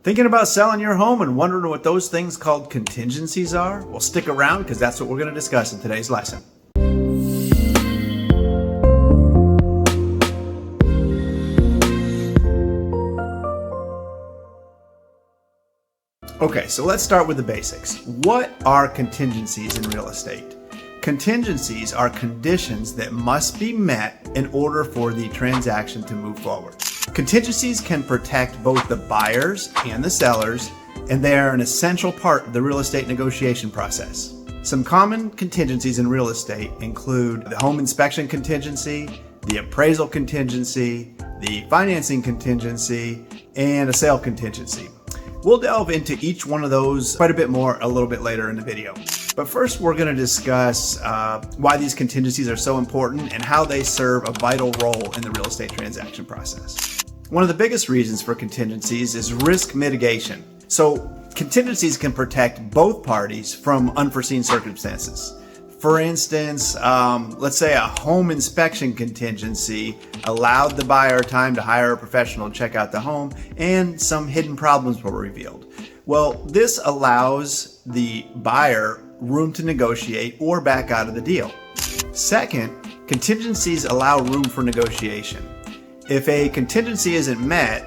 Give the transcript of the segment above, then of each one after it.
Thinking about selling your home and wondering what those things called contingencies are? Well, stick around because that's what we're going to discuss in today's lesson. Okay, so let's start with the basics. What are contingencies in real estate? Contingencies are conditions that must be met in order for the transaction to move forward. Contingencies can protect both the buyers and the sellers, and they are an essential part of the real estate negotiation process. Some common contingencies in real estate include the home inspection contingency, the appraisal contingency, the financing contingency, and a sale contingency. We'll delve into each one of those quite a bit more a little bit later in the video. But first, we're going to discuss why these contingencies are so important and how they serve a vital role in the real estate transaction process. One of the biggest reasons for contingencies is risk mitigation. So contingencies can protect both parties from unforeseen circumstances. For instance, let's say a home inspection contingency allowed the buyer time to hire a professional to check out the home, and some hidden problems were revealed. Well, this allows the buyer room to negotiate or back out of the deal. Second, contingencies allow room for negotiation. If a contingency isn't met,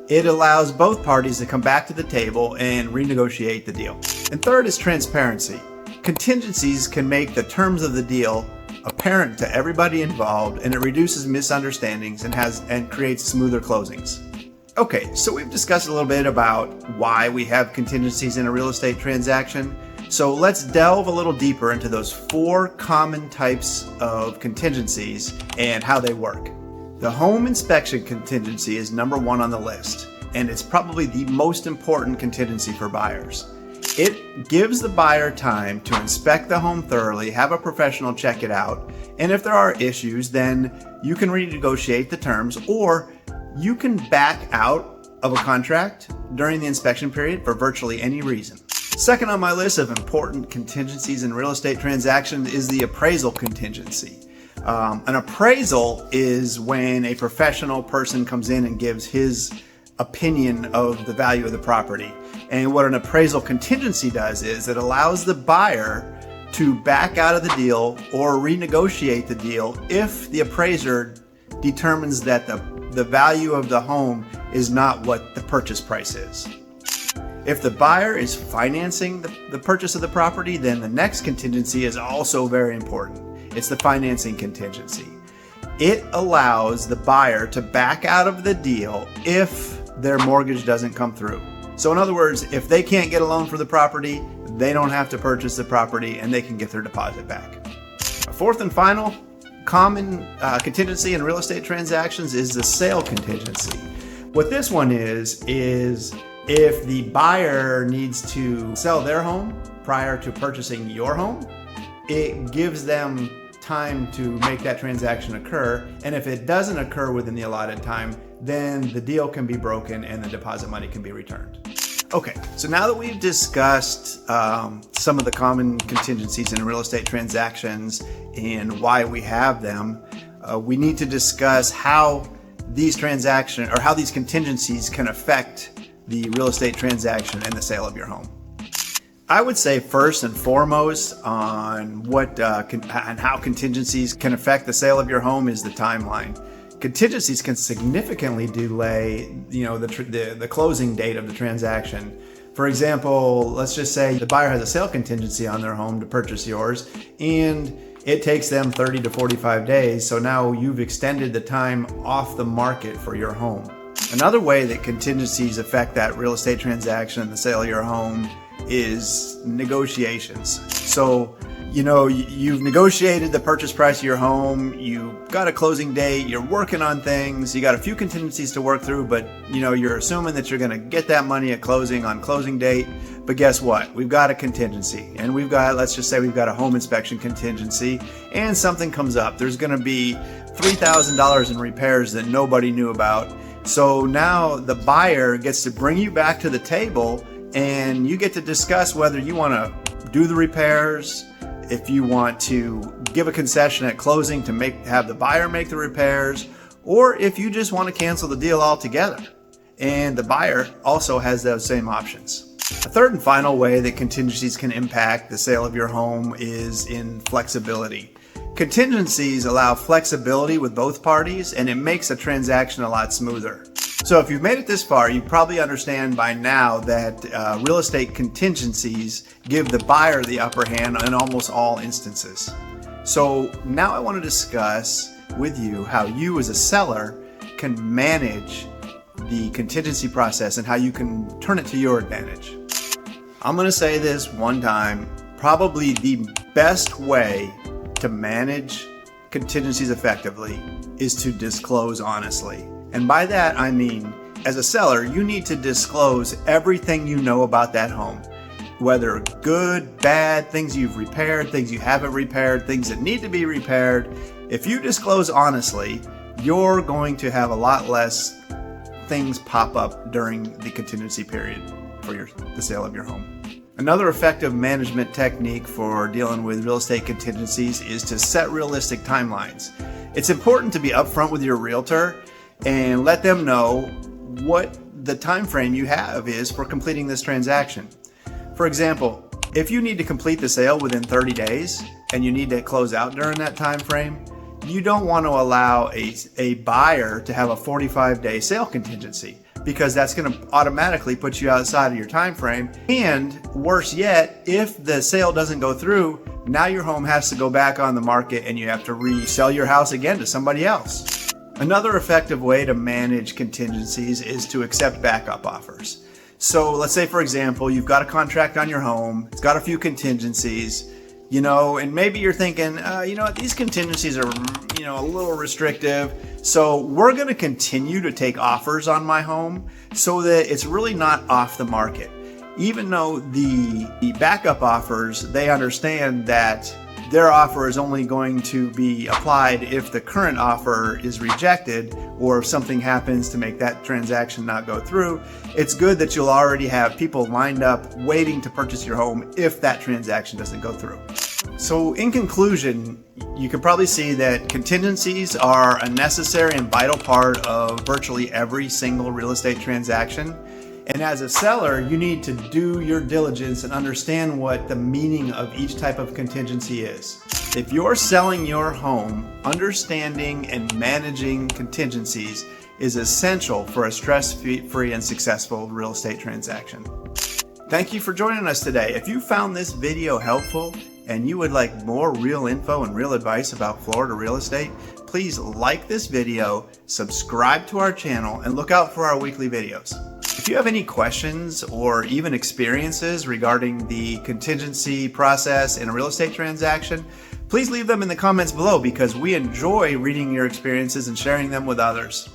it allows both parties to come back to the table and renegotiate the deal. And third is transparency. Contingencies can make the terms of the deal apparent to everybody involved, and it reduces misunderstandings and creates smoother closings. Okay, so we've discussed a little bit about why we have contingencies in a real estate transaction. So let's delve a little deeper into those 4 common types of contingencies and how they work. The home inspection contingency is number 1 on the list, and it's probably the most important contingency for buyers. It gives the buyer time to inspect the home thoroughly, have a professional check it out, and if there are issues, then you can renegotiate the terms, or you can back out of a contract during the inspection period for virtually any reason. Second on my list of important contingencies in real estate transactions is the appraisal contingency. An appraisal is when a professional person comes in and gives his opinion of the value of the property. And what an appraisal contingency does is it allows the buyer to back out of the deal or renegotiate the deal if the appraiser determines that the value of the home is not what the purchase price is. If the buyer is financing the purchase of the property, then the next contingency is also very important. It's the financing contingency. It allows the buyer to back out of the deal if their mortgage doesn't come through. So in other words, if they can't get a loan for the property, they don't have to purchase the property and they can get their deposit back. A fourth and final common contingency in real estate transactions is the sale contingency. What this one is if the buyer needs to sell their home prior to purchasing your home, it gives them time to make that transaction occur. And if it doesn't occur within the allotted time, then the deal can be broken and the deposit money can be returned. Okay, so now that we've discussed some of the common contingencies in real estate transactions and why we have them, we need to discuss how these contingencies can affect the real estate transaction and the sale of your home. I would say first and foremost on how contingencies can affect the sale of your home is the timeline. Contingencies can significantly delay, the closing date of the transaction. For example, let's just say the buyer has a sale contingency on their home to purchase yours, and it takes them 30 to 45 days. So now you've extended the time off the market for your home. Another way that contingencies affect that real estate transaction and the sale of your home is negotiations. So, you've negotiated the purchase price of your home, you got a closing date, you're working on things, you got a few contingencies to work through, but you're assuming that you're going to get that money at closing on closing date. But guess what? We've got a contingency, and let's just say we've got a home inspection contingency, and something comes up. There's going to be $3,000 in repairs that nobody knew about. So now the buyer gets to bring you back to the table, and you get to discuss whether you want to do the repairs, if you want to give a concession at closing to have the buyer make the repairs, or if you just want to cancel the deal altogether. and the buyer also has those same options. A third and final way that contingencies can impact the sale of your home is in flexibility. Contingencies allow flexibility with both parties, and it makes a transaction a lot smoother. So if you've made it this far, you probably understand by now that real estate contingencies give the buyer the upper hand in almost all instances. So now I want to discuss with you how you as a seller can manage the contingency process and how you can turn it to your advantage. I'm going to say this one time, probably the best way to manage contingencies effectively is to disclose honestly. And by that, I mean, as a seller, you need to disclose everything you know about that home, whether good, bad, things you've repaired, things you haven't repaired, things that need to be repaired. If you disclose honestly, you're going to have a lot less things pop up during the contingency period for the sale of your home. Another effective management technique for dealing with real estate contingencies is to set realistic timelines. It's important to be upfront with your realtor and let them know what the time frame you have is for completing this transaction. For example, if you need to complete the sale within 30 days and you need to close out during that time frame, you don't want to allow a buyer to have a 45-day sale contingency, because that's going to automatically put you outside of your time frame. And worse yet, if the sale doesn't go through, now your home has to go back on the market and you have to resell your house again to somebody else. Another effective way to manage contingencies is to accept backup offers. So let's say, for example, you've got a contract on your home, it's got a few contingencies, and maybe you're thinking, these contingencies are, a little restrictive. So we're going to continue to take offers on my home so that it's really not off the market. Even though the backup offers, they understand that their offer is only going to be applied if the current offer is rejected or if something happens to make that transaction not go through. It's good that you'll already have people lined up waiting to purchase your home if that transaction doesn't go through. So in conclusion, you can probably see that contingencies are a necessary and vital part of virtually every single real estate transaction. And as a seller, you need to do your diligence and understand what the meaning of each type of contingency is. If you're selling your home, understanding and managing contingencies is essential for a stress-free and successful real estate transaction. Thank you for joining us today. If you found this video helpful and you would like more real info and real advice about Florida real estate, please like this video, subscribe to our channel, and look out for our weekly videos. If you have any questions or even experiences regarding the contingency process in a real estate transaction, please leave them in the comments below, because we enjoy reading your experiences and sharing them with others.